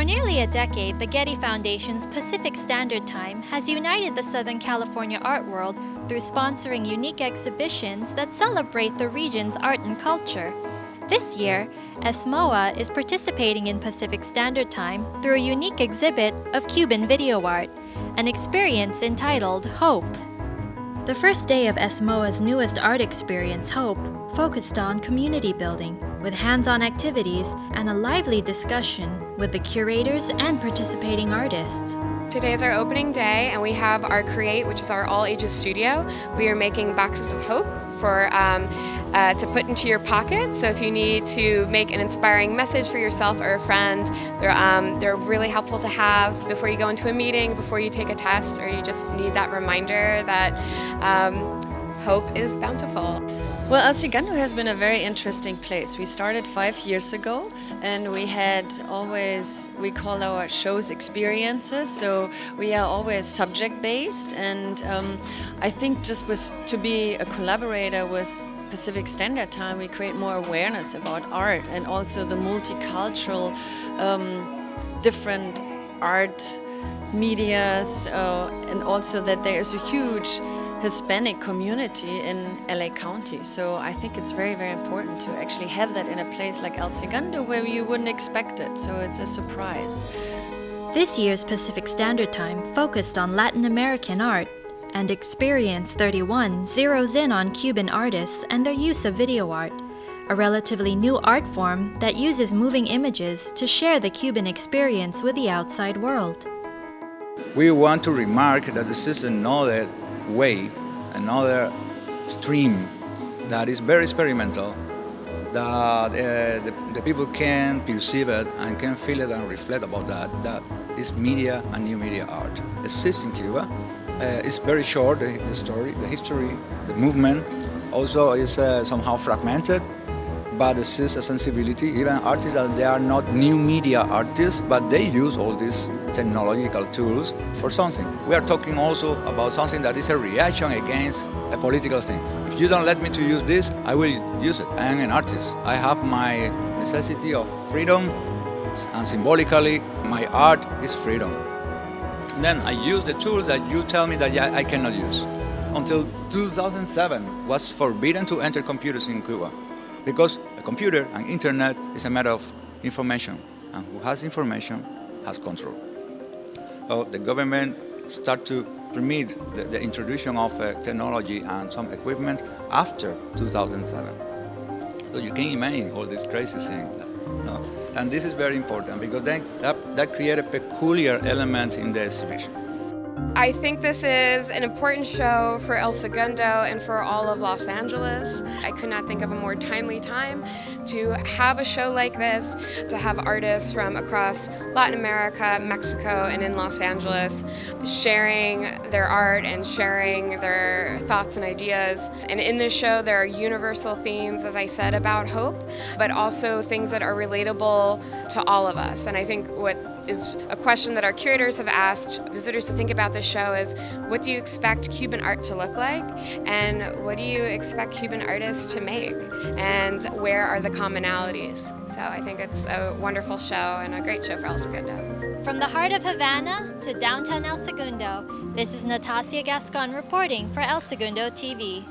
For nearly a decade, the Getty Foundation's Pacific Standard Time has united the Southern California art world through sponsoring unique exhibitions that celebrate the region's art and culture. This year, ESMoA is participating in Pacific Standard Time through a unique exhibit of Cuban video art, an experience entitled Hope. The first day of ESMoA's newest art experience, Hope, focused on community building, with hands-on activities and a lively discussion with the curators and participating artists. Today is our opening day, and we have our Create, which is our all-ages studio. We are making boxes of hope for to put into your pocket. So if you need to make an inspiring message for yourself or a friend, they're really helpful to have before you go into a meeting, before you take a test, or you just need that reminder that hope is bountiful. Well, El Segundo has been a very interesting place. We started 5 years ago, and we call our shows experiences, so we are always subject-based, and I think just to be a collaborator with Pacific Standard Time, we create more awareness about art and also the multicultural, different art medias, and also that there is a huge Hispanic community in LA County. So I think it's very, very important to actually have that in a place like El Segundo where you wouldn't expect it. So it's a surprise. This year's Pacific Standard Time focused on Latin American art, and Experience 31 zeroes in on Cuban artists and their use of video art, a relatively new art form that uses moving images to share the Cuban experience with the outside world. We want to remark that this is another way, another stream that is very experimental, that the people can perceive it and can feel it and reflect about that is media and new media art. Exists in Cuba. It's very short, the story, the history, the movement. Also is somehow fragmented, but there is a sensibility. Even artists that they are not new media artists, but they use all these technological tools for something. We are talking also about something that is a reaction against a political thing. If you don't let me to use this, I will use it. I am an artist. I have my necessity of freedom, and symbolically, my art is freedom. Then I use the tool that you tell me that I cannot use. Until 2007, was forbidden to enter computers in Cuba, because a computer and internet is a matter of information, and who has information has control. So the government started to permit the introduction of technology and some equipment after 2007. So you can imagine all this crazy thing. No? And this is very important, because then that created a peculiar element in the exhibition. I think this is an important show for El Segundo and for all of Los Angeles. I could not think of a more timely time to have a show like this, to have artists from across Latin America, Mexico, and in Los Angeles sharing their art and sharing their thoughts and ideas. And in this show there are universal themes, as I said, about hope, but also things that are relatable to all of us. And I think what is a question that our curators have asked visitors to think about this show is, what do you expect Cuban art to look like, and what do you expect Cuban artists to make, and where are the commonalities? So I think it's a wonderful show and a great show for El Segundo. From the heart of Havana to downtown El Segundo, this is Natassia Gascon reporting for El Segundo TV.